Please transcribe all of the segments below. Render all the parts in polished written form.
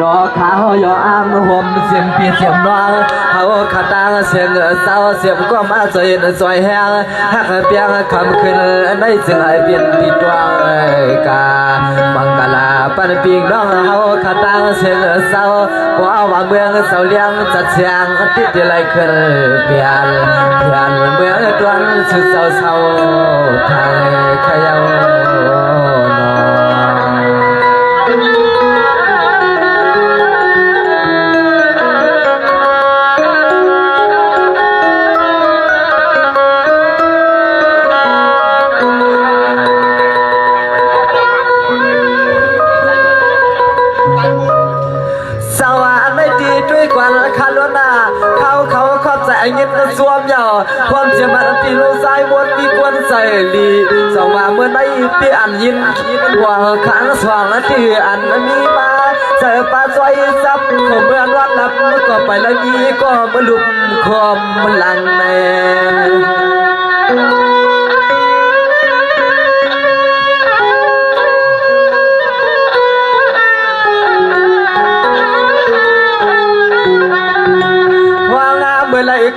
นอขาวย่ออ้ามห่มเสียมปีเสียมนองเขาขาตางเสียงเศร้าเสียมก็มาสวยสวยแห้งหักเปียงคำขึ้นในจึงไอเปลี่ยนที่ดวงกาบังกลาปันปีน้องเขาขาตางเสียงเศร้าว่าว่าเมืองเสาเลี้ยงจัดเสียงติดไหลขึ้นเปลี่ยนเมืองดวงสุดเศร้าเศร้าทางขยาวยินสวมยาวความเจ็บมันตีลูกสายวนมีกวนใส่ลีสองมาเมื่อไหนที่อันยินหัวข้างสว่างที่อันมีมาเจอปลาซอยซับของเมื่อรัดลับก็ไปแล้วมีก็มาลุมคอมหลังแน่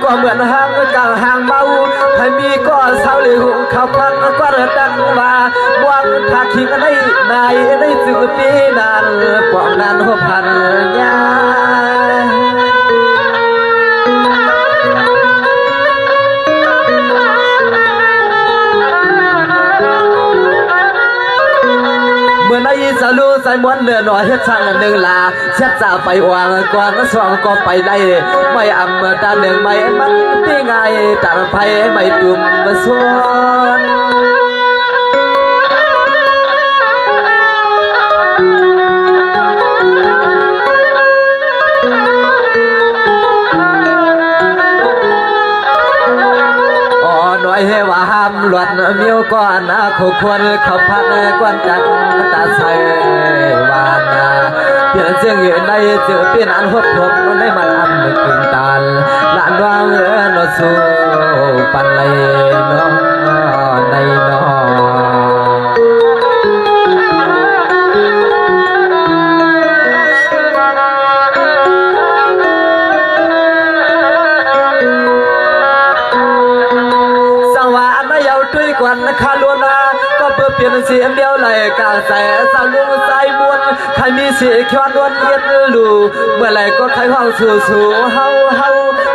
ก็เหมือนห้างกลางห้างเมาให้มีก็เศร้าเลยหุงข้าวพันก็เดินมาบวงทาขิงในสื่อปีนานปองนานหัวพันยาเมื่อในสาลูใส่ม้วนเนื้อหน่อยเฮ็ดช่างหนึ่งลาเช็ดจ่าไปวางก่อนสองก็ไปได้ไม่อำตาหนึ่งไม่มันตีไงต่างไพ่ไม่ตุ่มส่วนเฮว่าห้ามหลวดเมียวก่อนคู่ควรเขาพักกวนจันตาใสวานาเปลี่ยนเสียงอยู่ในเจอเปลี่ยนอันหดทบในมันอันขึ้นตาลลานวางโนสูปันเลยน้องในน้องกวนคาลุนาก็เพื่อเปลี่ยนเสียงเดียวไหลกาแสสาวลุงสายบวนใครมีเสียงควานวนเย็นลูเมื่อไหร่ก็ใครห้องสู่เฮา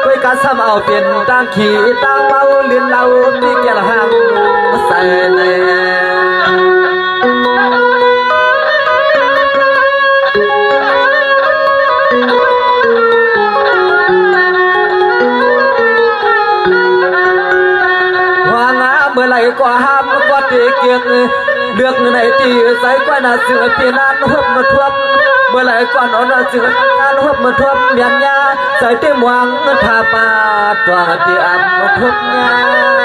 ไว้การซ้ำเอาเปลี่ยนตั้งขี่ตั้งเมาลิ้นเรามีแก่ละห้างใส่ในเมื่อไหร่ก็ห้ามก็ตีเกียงเลือกในตีใส่ก้อยนาเสือปีนานหัวมาทวบเมื่อไหร่ก่อนอ่อนเสือนานหัวมาทวบเมียนยาใส่เต็มหวังทาปาตัวที่อับมาทวบยา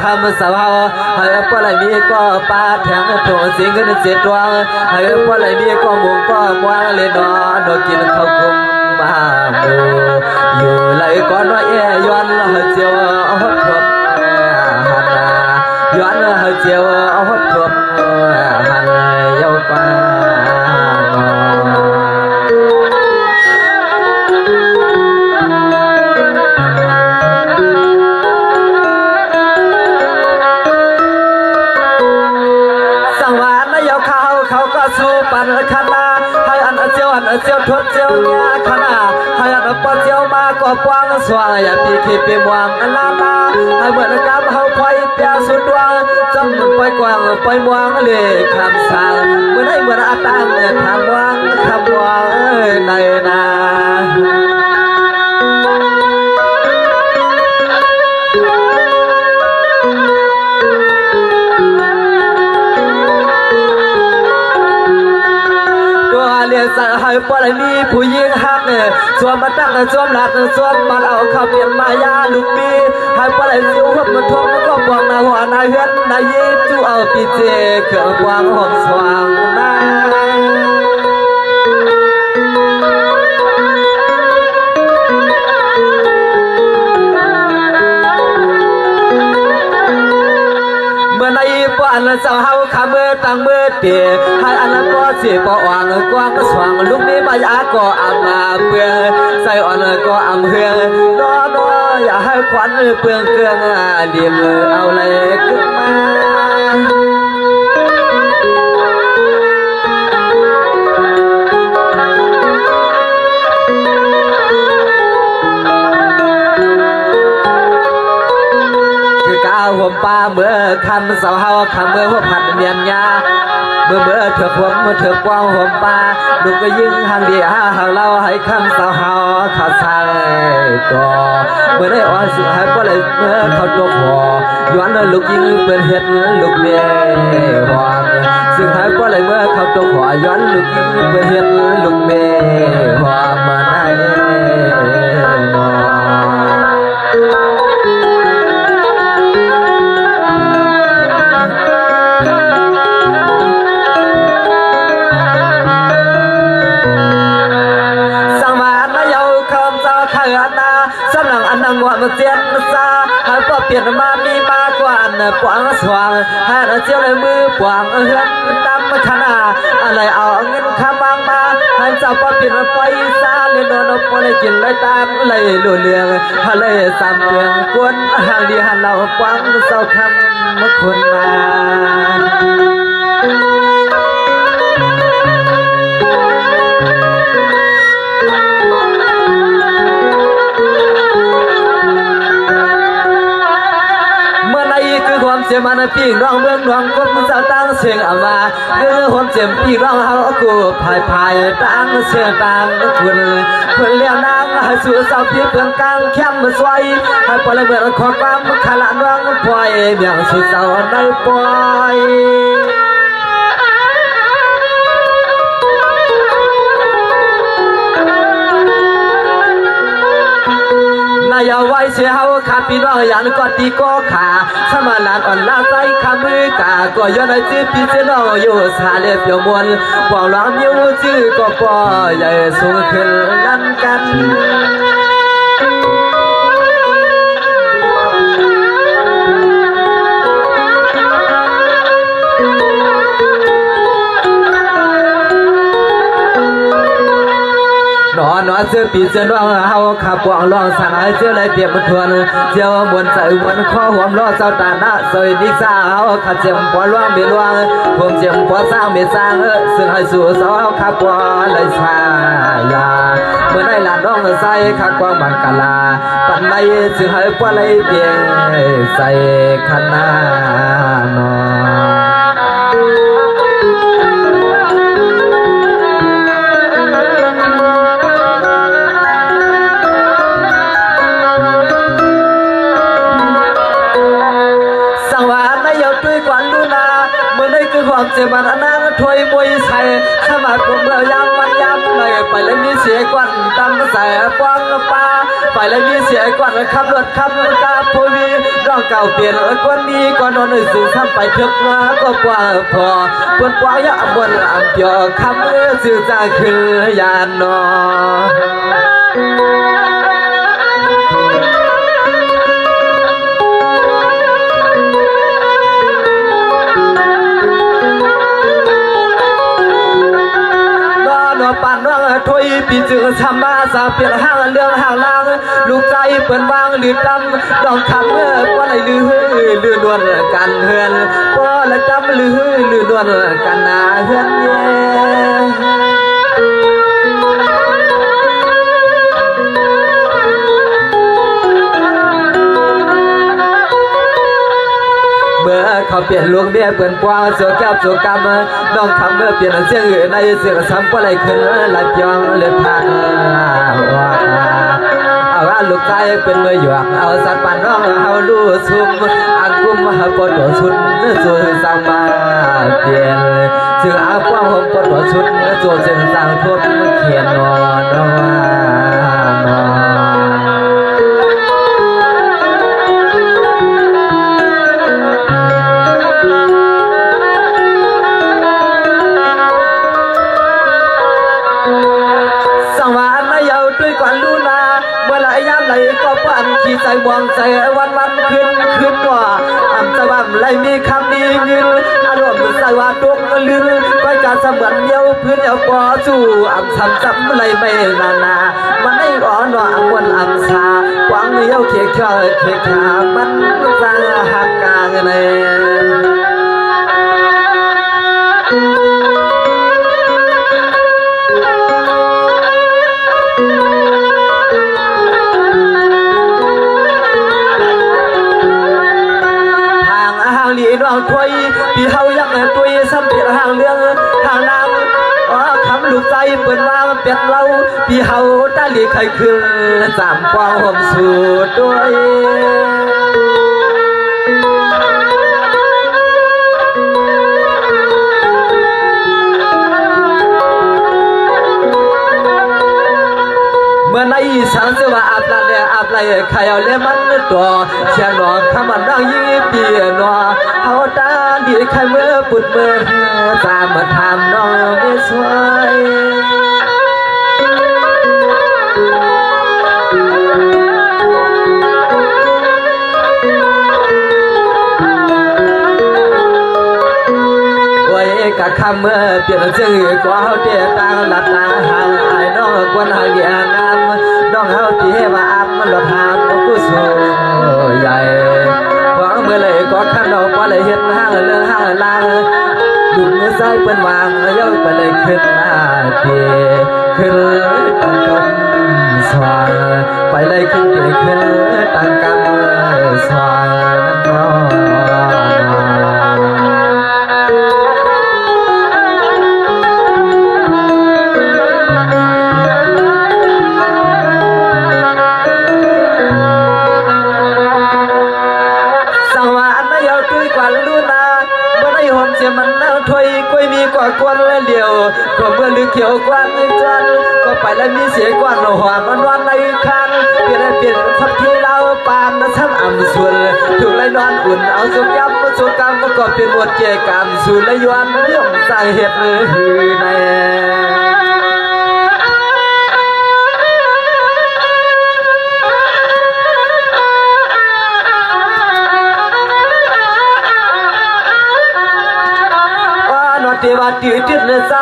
คำสาวให้พอไหลมีก็ปาแทงโถสิงเงินเสียดวงให้พอไหลมีก็มุงก็มวางเลยนอนกินข้าวคุมมาบูอยู่ไหลก่อนว่าย้อนเจียวหดทบหันย้อนเจียวหดทบหันเยาปาสู้ปันขนาให้อันเจียวทดเจียวเนี่ยขนาให้อันปอเจียวมาก็ปวางสว่างอย่าปีขีปีมวงลาให้เหมือนกับเขาไฟเปียสุดดวงจำมันไปกว้างไปมวงเลยคำสั่งเมื่อได้เหมือนอาตังทำวางในนา สั่งให้ปล่อยมีผู้หญิงหักสวมมาตั้งสวมหลักสวมมาเอาเข้าเปลี่ยนมายาลูกมีให้ปล่อยสิวหัวมันทวงก็บวงนาหัวนายเฮือนนายยิ่งจูเอาปีเจเครื่องวางห้องสว่างนาต เจ้าเฮาขามือตั้งมือเตะให้อันละก็สิบ่อ่างกว้างสว่างลูกนี้มายาก็อามาเปื้องใส่อ่อนก็อำเฮืองนอนอย่าให้ควันเปลืองเกลืองเดียมเอาเลยขึ้นมาหัวป้าเมื่อคำสาวเฮาคำเมื่อหัวผัดเมียนยาเมื่อเถื่อหัวเมื่อเถื่อกว้างหัวป้าลูกก็ยิ่งห่างดีหาเราให้คำสาวเฮาขาดใส่ก็เมื่อได้อ่อนสุดท้ายก็เลยเมื่อเขาตัวพอย้อนลูกยิ่งเป็นเห็ดลูกเมียหวังสุดท้ายก็เลยเมื่อเขาตัวพอย้อนลูกยิ่งเป็นเห็ดลูกเมียหวังมาได้เจียนซาให้พอเปลี่ยนมามีมากกว่าปวงสว่างให้เจียวเลยมือปวงเฮือนตามขนาอะไรเอาเงินข้าบางมาให้เจ้าพอเปลี่ยนไฟซาเลยโดนพอเลยกินเลยตามเลยรู้เรื่องให้เลยสามเปลืองกวนห่างดีหันเราปวงเศร้าคำเมื่อคนมาเจมันพี่ร้องเมืองร้องคนเจ้าตั้งเสียงอามาคือคนเจ็บพี่ร้องเฮากูพายตั้งเสียงตั้งคุณเลี้ยงนางให้สู่สาวพี่เพื่อนกลางเข้มมาสวยให้ปล่อยเมื่อขอความขลังร้องปล่อยเบี่ยงสู่สาวได้ปล่อยอย่าไว้เสียเฮาขาพี่น้องยันก็ตีก็ขาสมาลานอ่อนลาใจขามือกาก็ย้อนไอ้จื้อพี่เจ้าน้องอยู่สาเล็บเปียวมวนปองร้องยิ้วจื้อก็ปล่อยใหญ่สูงขึ้นนั่นกันนอนเสื้อปีเสื้อน้องเฮาขับปองร้องสั่งให้เสื้อเลยเปียกมันทวนเจ้ามวนใส่มวนข้อหัวล้อเจ้าตาหน้าซอยดิซ่าเฮาขัดเจียมปอร้องเบียร้องผมเจียมปอสร้างเบียสร้างซึ่งให้สู่สาวขับปอเลยชายาเมื่อได้หลานน้องใส่ขับปองบังกะลาปันในซึ่งให้ปอเลยเปียใส่ขนาดนอความเจ็บมันนั่งถวยมวยใส่สมัครเมื่อยามมันยามเลยไปเลยมีเสียกวนตำใส่ปองปลาไปเลยมีเสียกวนขับรถขับกาพวีร้องเก่าเปลี่ยนกวนนี้ก็นอนสู่ซ้ำไปเถิดมาก็กว่าพอปวดปวายะบนอันเดียวคำสื่อใจคือยานนอปั่นร้องถอยปีจือทำมาสาเปลี่ยนห้างเรื่องห่างลางลูกใจเปิดวางหรือดำดองคำว่าอะไรลือนวลกันเฮือนว่าอะไรจำลือนวลกันนาเฮือนเย่เมื่อเขาเปลี่ยนลวงเบี้ยเปลี่ยนกว้างเสือแก้วเสือกรรมน้องคำเมื่อเปลี่ยนเสียงอื่นในเสียงซ้ำก็เลยขึ้นหลับยองเลยพังเอาว่าลูกชายเป็นเมื่อหยวกเอาสัตว์ปั่นร้องเอาลูซุ่มอังกุมมาปวดหัวชุดส่วนสร้างมาเปลี่ยนซึ่งอาป้องผมปวดหัวชุดส่วนจึงสร้างทุบเขียนนอนเ ที่ใจมองใจวันขึ้นว่าอันจะว่าไรมีคำดีเงินอารมณ์ใจว่าตกลืนก็จะเสมือนเดียวพื้นเดียวปอจู่อันทำจับไรไม่นามันไม่อ่อนว่าอันวันอันชาหวังเดียวเขียขามันจะหักกางเลยน้องถวยพี่เฮายักตัวซ้ำเปียห่างเรื่องทางนางคำลูกใจเปิดวางเป็ดเล่าพี่เฮาตาลีไข่คืนสามกวางห่มสูดด้วยเมื่อในสังเสวะอาบลาเนี่ยอาบไหลใครเอาเล่มันตัวเชียงหนอขมันนั่งยิ่งเปียหนอเฮาตาดีใครเมื่อปุดเมื่อตามมาทำน้องไม่สวยกะคำเมื่อเปลี่ยนชื่อกว่าเดียตางหลับตาหายไอ้น้องกวนหายงามน้องเฮาที่ว่าอับมันหลดหามผู้สูงใหญ่หวังเมื่อเลยก็ขันดอกว่าเลยเห็นห้างเรื่องห้างลางดุมือซ้ายเป็นวางย่อยไปเลยขึ้นมาเปียขึ้นตั้งกำสว่างไปเลยขึ้นเปียขึ้นตั้งกำสว่างน้องมันนั่งถอยกล้วยมีกว่ากวนเดียวก็เมื่อลือเขียวกวนจันก็ไปแล้วมีเสียกวนหัวมันวันในคันเปลี่ยนทับที่เราปานซ้ำอ่ำส่วนถูกไล่นอนอุ่นเอาสุกยับสุกกรรมก็เป็นหมดเกี่ยกรรมสู่ไล่ยวนเรื่องสาเหตุในเทวาตีติดในใจ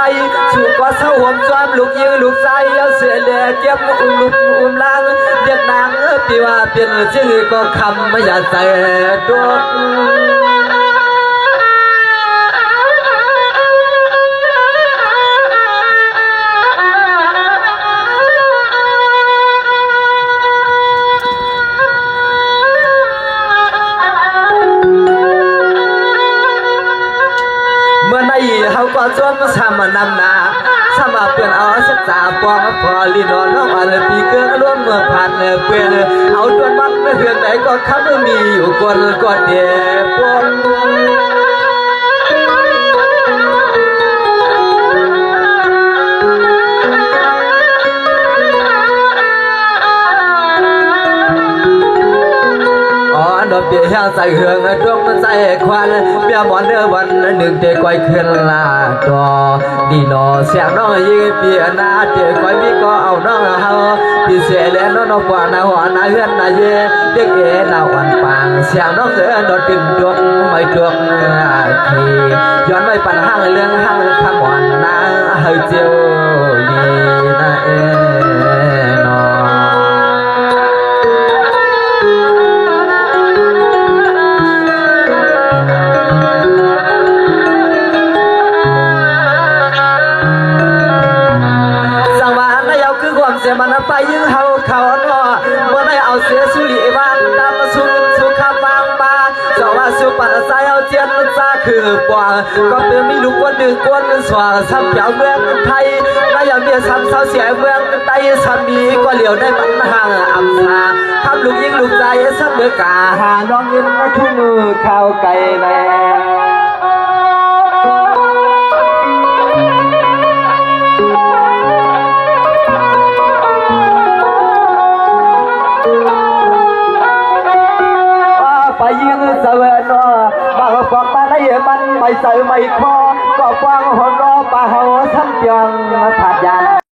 สู่ก็เศร้าห่มจอมลูกยิงลูกใจเอาเสียเล่เก็บอุ้มล้างเรียกนางปีว่าเปลี่ยนชื่อก็คำไม่อยากใจตัวเขาก็จนสามนำนาสามเปลี่ยนเอาสักสาปองพอลีนอนน้องอะไรปีเกินร่วมเมื่อผ่านเปลี่ยนเอาตัวมันไม่เพียงไหนก็ข้าไม่มีอยู่คนก็เดียปนเปียห่างใส่เหืองดวงมันใส่ควันเปียหมอนเนื้อวันหนึ่งเตะก้อยขึ้นลาดอดีนอเสียงน้องยิงเปียนาเตะก้อยมีก็เอาน้องเฮาพี่เสียแล้วน้องกว่านาหัวนาเฮือนนาเย่เด็กเอ๋นาวันปางเสียงน้องเอ๋นดดิ่งดวงไม่ดวงทีย้อนไม่ปัญหาเรื่องห้างคำวันนาเฮยเจียวลีนาเอ๋มันไปยิงเขาเนาะเมื่อได้เอาเสียสุริวางตามสุขบางปาเจ้าว่าสุปันสายเอาเจียนซาคือปวงก็เป็นมีลูกคนหนึ่งคนสว่างซ้ำเจ้าเมืองไทยน่าอย่ามีซ้ำเศร้าเสียเมืองไต้สามีก็เหลียวได้ปัญหาอัมพาทำลูกยิงลูกใจซ้ำเมือกาหาน้องยินทุ่งมือข้าวไก่แน่ไปยิงเสวนบางฟังมาได้มันไม่ใส่ไม่คอก็ฟังหัวเราะป่าหัวช้ำเพียงถาดยัน